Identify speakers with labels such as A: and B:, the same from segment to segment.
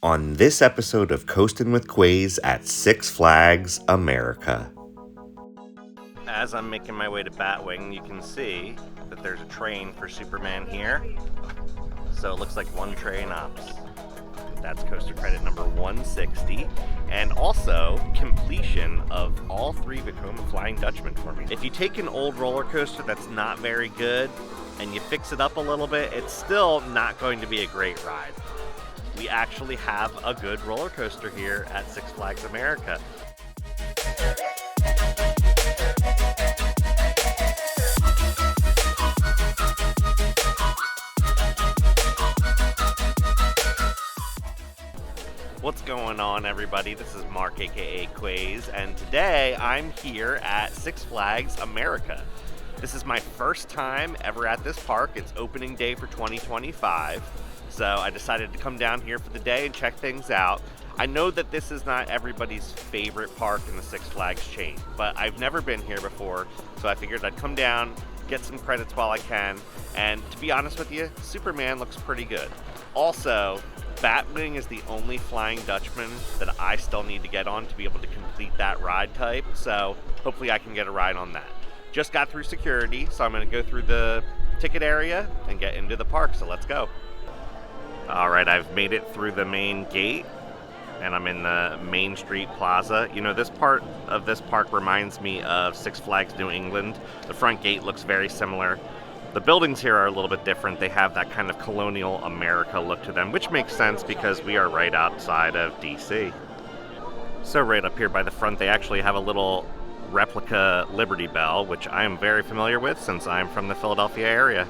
A: on this episode of Coastin With Quayz at Six Flags America. As I'm making my way to Batwing, you can see that there's a train for Superman here. So it looks like one train ops. That's coaster credit number 160. And also completion of all three Vekoma Flying Dutchmen for me. If you take an old roller coaster that's not very good and you fix it up a little bit, it's still not going to be a great ride. We actually have a good roller coaster here at Six Flags America. What's going on, everybody? This is Mark, aka Quayz, and today I'm here at Six Flags America. This is my first time ever at this park. It's opening day for 2025, so I decided to come down here for the day and check things out. I know that this is not everybody's favorite park in the Six Flags chain, but I've never been here before, so I figured I'd come down, get some credits while I can, and to be honest with you, Superman looks pretty good. Also, Batwing is the only Flying Dutchman that I still need to get on to be able to complete that ride type, so hopefully I can get a ride on that. Just got through security, so I'm going to go through the ticket area and get into the park, so let's go. Alright, I've made it through the main gate, and I'm in the Main Street Plaza. You know, this part of this park reminds me of Six Flags New England. The front gate looks very similar. The buildings here are a little bit different. They have that kind of colonial America look to them, which makes sense because we are right outside of DC. So right up here by the front, they actually have a little replica Liberty Bell, which I am very familiar with since I'm from the Philadelphia area.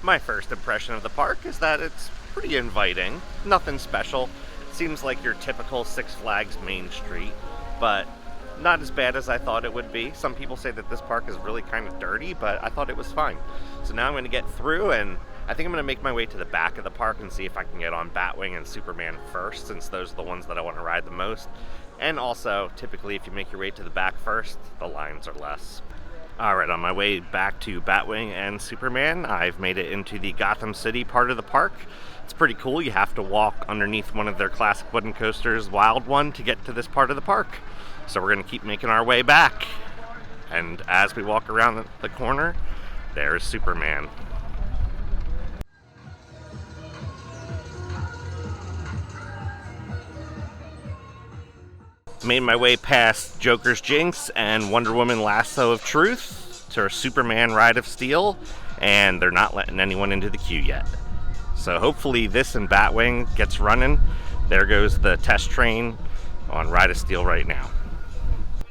A: My first impression of the park is that it's pretty inviting. Nothing special. Seems like your typical Six Flags Main Street, but not as bad as I thought it would be. Some people say that this park is really kind of dirty, but I thought it was fine. So now I'm going to get through, and I think I'm going to make my way to the back of the park and see if I can get on Batwing and Superman first, since those are the ones that I want to ride the most. And also, typically if you make your way to the back first, the lines are less. Alright, on my way back to Batwing and Superman, I've made it into the Gotham City part of the park. It's pretty cool. You have to walk underneath one of their classic wooden coasters, Wild One, to get to this part of the park. So we're going to keep making our way back. And as we walk around the corner, there's Superman. Made my way past Joker's Jinx and Wonder Woman Lasso of Truth to our Superman Ride of Steel, and they're not letting anyone into the queue yet. So hopefully this and Batwing gets running. There goes the test train on Ride of Steel right now.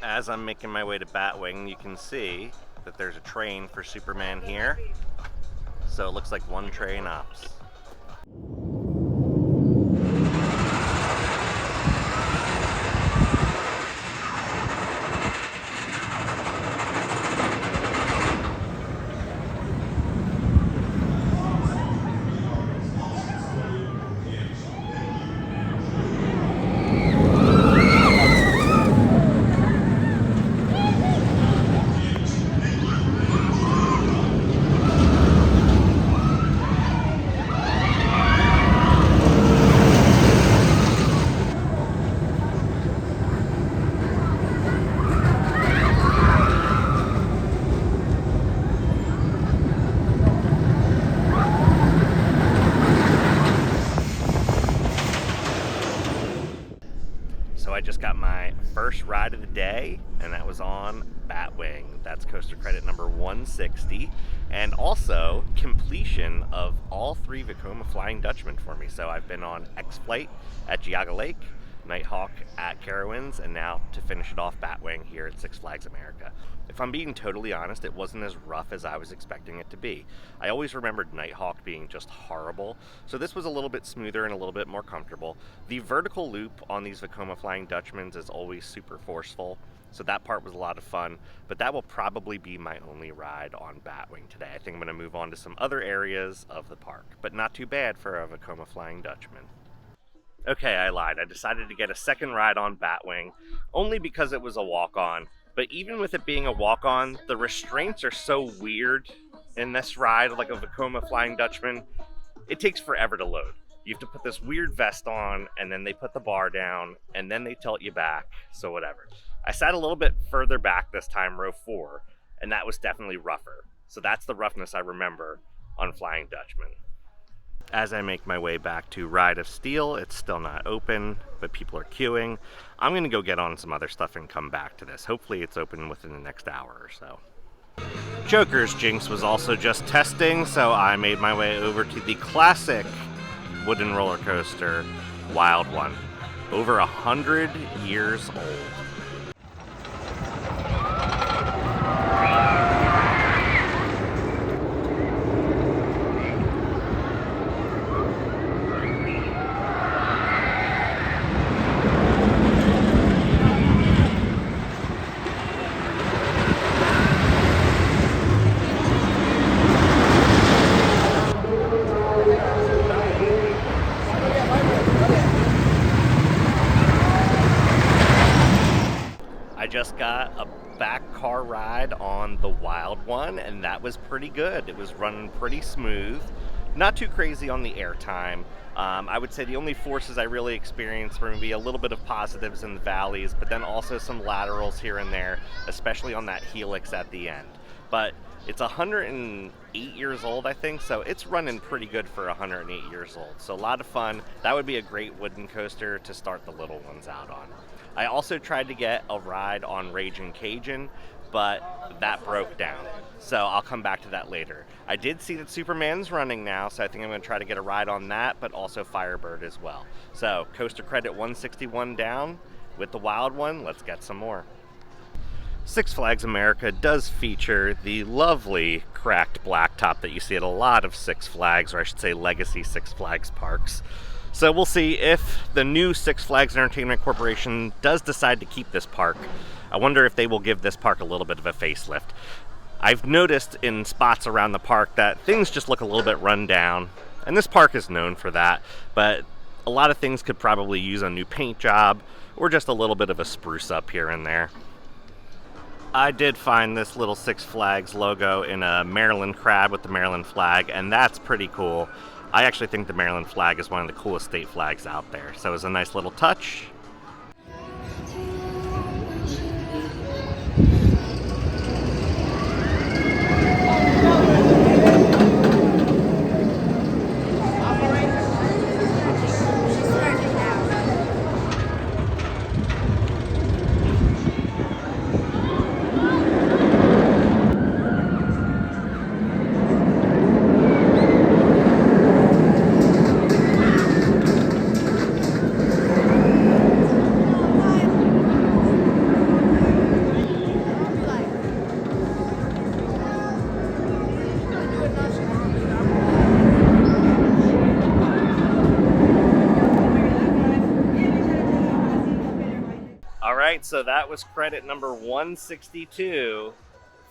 A: As I'm making my way to Batwing, you can see that there's a train for Superman here. So it looks like one train ops. So I just got my first ride of the day, and that was on Batwing. That's coaster credit number 160, and also completion of all three Vekoma Flying Dutchmen for me. So I've been on X-Flight at Geauga Lake, Nighthawk at Carowinds, and now to finish it off, Batwing here at Six Flags America. If I'm being totally honest, it wasn't as rough as I was expecting it to be. I always remembered Nighthawk being just horrible, so this was a little bit smoother and a little bit more comfortable. The vertical loop on these Vekoma Flying Dutchmans is always super forceful, so that part was a lot of fun, but that will probably be my only ride on Batwing today. I think I'm going to move on to some other areas of the park, but not too bad for a Vekoma Flying Dutchman. Okay, I lied. I decided to get a second ride on Batwing, only because it was a walk-on. But even with it being a walk-on, the restraints are so weird in this ride, like a Vekoma Flying Dutchman. It takes forever to load. You have to put this weird vest on, and then they put the bar down, and then they tilt you back, so whatever. I sat a little bit further back this time, row 4, and that was definitely rougher. So that's the roughness I remember on Flying Dutchman. As I make my way back to Ride of Steel, it's still not open, but people are queuing. I'm gonna go get on some other stuff and come back to this. Hopefully it's open within the next hour or so. Joker's Jinx was also just testing, so I made my way over to the classic wooden roller coaster, Wild One. Over 100 years old. I just got a back car ride on the Wild One, and that was pretty good. It was running pretty smooth. Not too crazy on the airtime. I would say the only forces I really experienced were maybe a little bit of positives in the valleys, but then also some laterals here and there, especially on that helix at the end. But it's 108 years old, I think, so it's running pretty good for 108 years old. So a lot of fun. That would be a great wooden coaster to start the little ones out on. I also tried to get a ride on Ragin' Cajun, but that broke down. So I'll come back to that later. I did see that Superman's running now, so I think I'm going to try to get a ride on that, but also Firebird as well. So coaster credit 161 down with the Wild One. Let's get some more. Six Flags America does feature the lovely cracked blacktop that you see at a lot of Six Flags, or I should say legacy Six Flags parks. So we'll see if the new Six Flags Entertainment Corporation does decide to keep this park. I wonder if they will give this park a little bit of a facelift. I've noticed in spots around the park that things just look a little bit run down, and this park is known for that, but a lot of things could probably use a new paint job or just a little bit of a spruce up here and there. I did find this little Six Flags logo in a Maryland crab with the Maryland flag, and that's pretty cool. I actually think the Maryland flag is one of the coolest state flags out there, so it was a nice little touch. Alright, so that was credit number 162,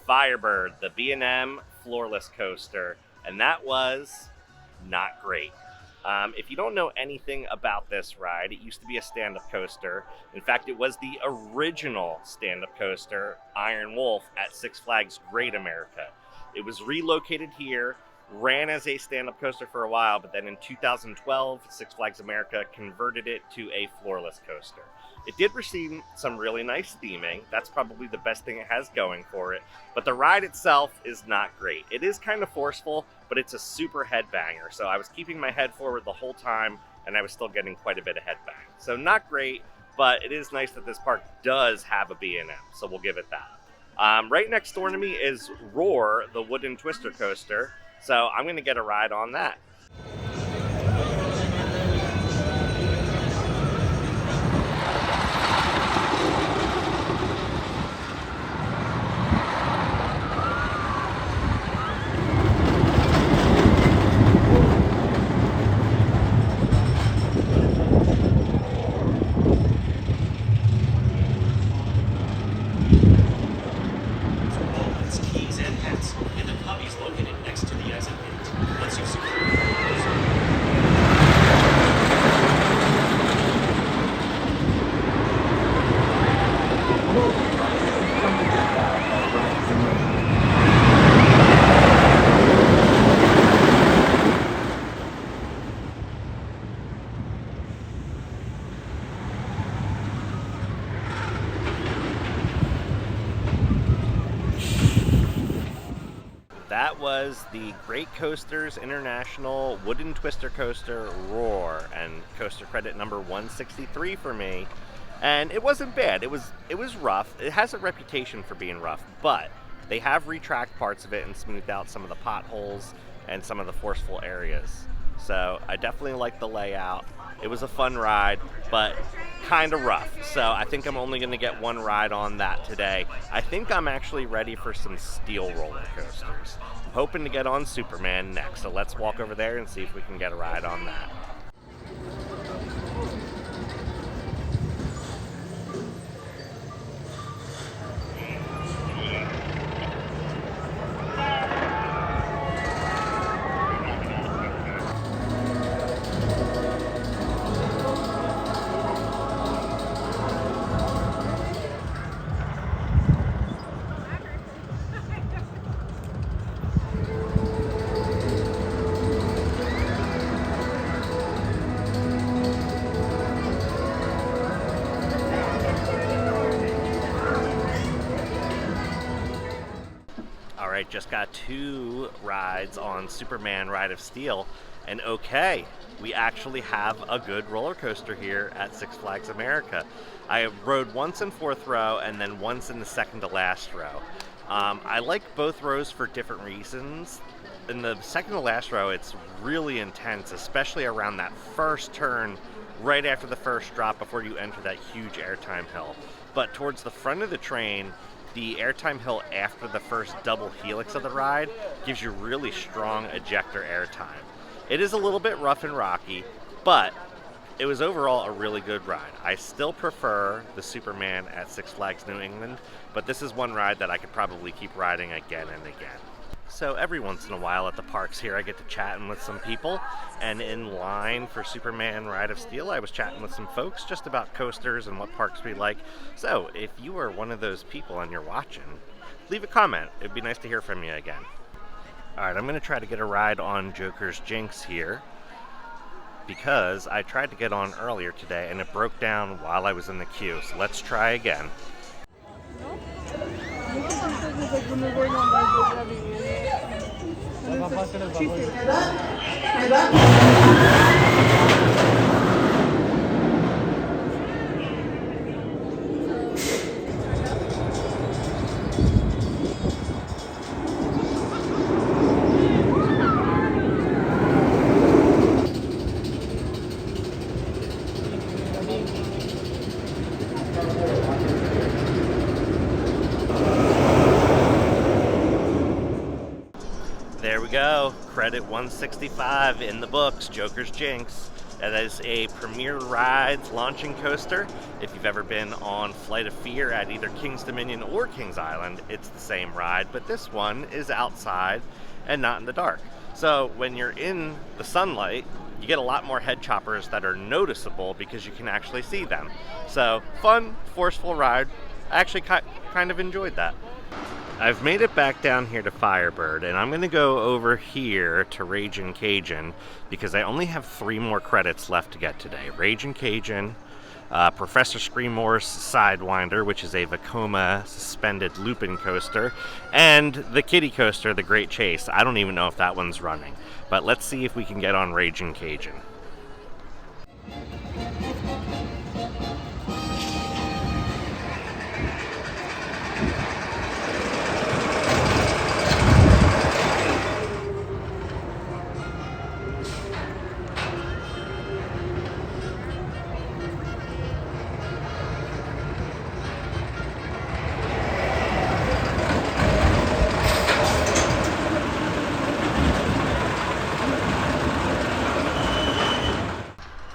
A: Firebird, the B&M floorless coaster, and that was not great. If you don't know anything about this ride, it used to be a stand-up coaster. In fact, it was the original stand-up coaster, Iron Wolf, at Six Flags Great America. It was relocated here, ran as a stand-up coaster for a while, but then in 2012, Six Flags America converted it to a floorless coaster. It did receive some really nice theming. That's probably the best thing it has going for it. But the ride itself is not great. It is kind of forceful, but it's a super headbanger. So I was keeping my head forward the whole time, and I was still getting quite a bit of headbang. So not great, but it is nice that this park does have a B&M, so we'll give it that. Right next door to me is Roar, the wooden twister coaster. So I'm going to get a ride on that. That was the Great Coasters International Wooden Twister Coaster Roar, and coaster credit number 163 for me. And it wasn't bad. It was rough. It has a reputation for being rough, but they have retracked parts of it and smoothed out some of the potholes and some of the forceful areas. So I definitely like the layout. It was a fun ride, but kind of rough. So I think I'm only going to get one ride on that today. I think I'm actually ready for some steel roller coasters. I'm hoping to get on Superman next. So let's walk over there and see if we can get a ride on that. Alright, just got 2 rides on Superman Ride of Steel, and okay, we actually have a good roller coaster here at Six Flags America. I rode once in 4th row and then once in the second to last row. I like both rows for different reasons. In the second to last row, it's really intense, especially around that first turn right after the first drop before you enter that huge airtime hill. But towards the front of the train, the airtime hill after the first double helix of the ride gives you really strong ejector airtime. It is a little bit rough and rocky, but it was overall a really good ride. I still prefer the Superman at Six Flags New England, but this is one ride that I could probably keep riding again and again. So every once in a while at the parks here, I get to chatting with some people, and in line for Superman Ride of Steel, I was chatting with some folks just about coasters and what parks we like. So if you are one of those people and you're watching, leave a comment. It'd be nice to hear from you again. Alright, I'm going to try to get a ride on Joker's Jinx here, because I tried to get on earlier today and it broke down while I was in the queue. So let's try again. There we go, credit 165 in the books, Joker's Jinx. That is a Premier Rides launching coaster. If you've ever been on Flight of Fear at either King's Dominion or Kings Island, it's the same ride, but this one is outside and not in the dark. So when you're in the sunlight, you get a lot more head choppers that are noticeable because you can actually see them. So fun, forceful ride. I actually kind of enjoyed that. I've made it back down here to Firebird, and I'm going to go over here to Ragin' Cajun because I only have 3 more credits left to get today. Ragin' Cajun, Professor Screamore's Sidewinder, which is a Vekoma suspended looping coaster, and the kiddie coaster, the Great Chase. I don't even know if that one's running, but let's see if we can get on Ragin' Cajun.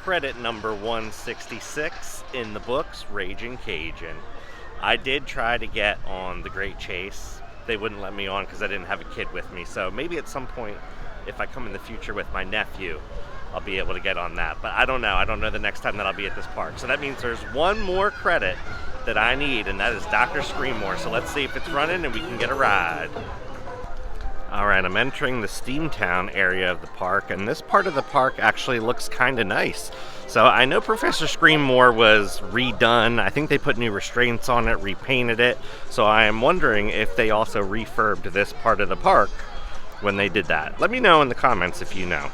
A: Credit number 166 in the books, Ragin' Cajun. I did try to get on the Great Chase. They wouldn't let me on because I didn't have a kid with me. So maybe at some point, if I come in the future with my nephew, I'll be able to get on that. But I don't know. I don't know the next time that I'll be at this park. So that means there's one more credit that I need, and that is Dr. Screamore. So let's see if it's running and we can get a ride. Alright, I'm entering the Steamtown area of the park, and this part of the park actually looks kind of nice. So I know Professor Screamore was redone. I think they put new restraints on it, repainted it. So I am wondering if they also refurbed this part of the park when they did that. Let me know in the comments if you know.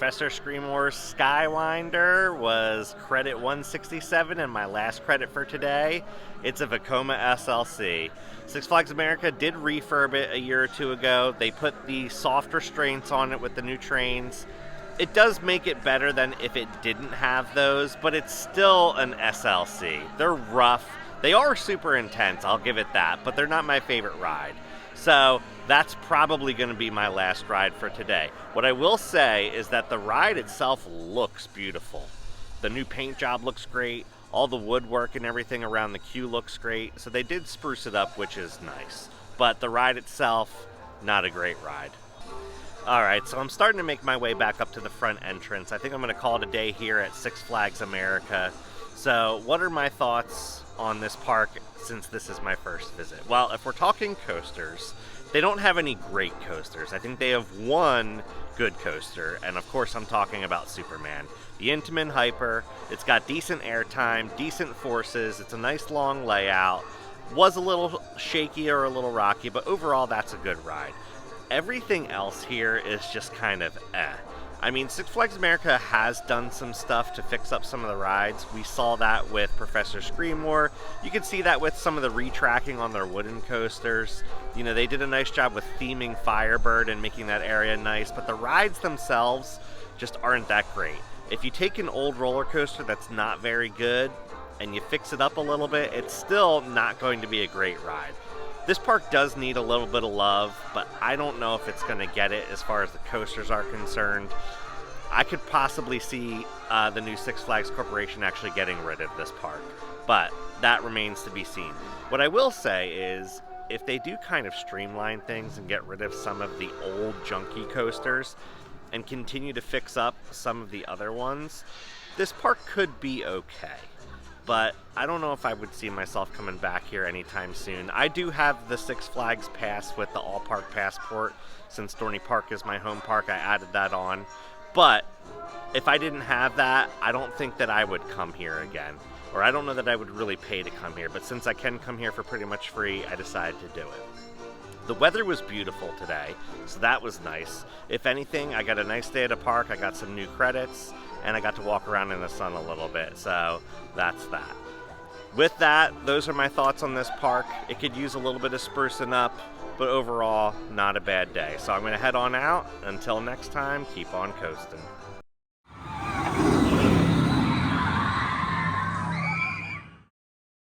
A: Professor Screamor's Skywinder was credit 167, and my last credit for today, it's a Vekoma SLC. Six Flags America did refurb it a year or two ago. They put the soft restraints on it with the new trains. It does make it better than if it didn't have those, but it's still an SLC. They're rough. They are super intense, I'll give it that, but they're not my favorite ride. So that's probably going to be my last ride for today. What I will say is that the ride itself looks beautiful. The new paint job looks great. All the woodwork and everything around the queue looks great. So they did spruce it up, which is nice. But the ride itself, not a great ride. Alright, so I'm starting to make my way back up to the front entrance. I think I'm going to call it a day here at Six Flags America. So what are my thoughts on this park since this is my first visit? Well, if we're talking coasters, they don't have any great coasters. I think they have one good coaster, and of course I'm talking about Superman. The Intamin Hyper. It's got decent airtime, decent forces, it's a nice long layout. Was a little shaky or a little rocky, but overall that's a good ride. Everything else here is just kind of eh. I mean, Six Flags America has done some stuff to fix up some of the rides. We saw that with Professor Screamore. You can see that with some of the retracking on their wooden coasters. You know, they did a nice job with theming Firebird and making that area nice, but the rides themselves just aren't that great. If you take an old roller coaster that's not very good and you fix it up a little bit, it's still not going to be a great ride. This park does need a little bit of love, but I don't know if it's going to get it as far as the coasters are concerned. I could possibly see the new Six Flags Corporation actually getting rid of this park, but that remains to be seen. What I will say is, if they do kind of streamline things and get rid of some of the old junky coasters and continue to fix up some of the other ones, this park could be okay. But I don't know if I would see myself coming back here anytime soon. I do have the Six Flags Pass with the All-Park Passport. Since Dorney Park is my home park, I added that on. But if I didn't have that, I don't think that I would come here again. Or I don't know that I would really pay to come here. But since I can come here for pretty much free, I decided to do it. The weather was beautiful today, so that was nice. If anything, I got a nice day at a park. I got some new credits, and I got to walk around in the sun a little bit, so that's that. With that, those are my thoughts on this park. It could use a little bit of sprucing up, but overall, not a bad day. So I'm going to head on out. Until next time, keep on coasting.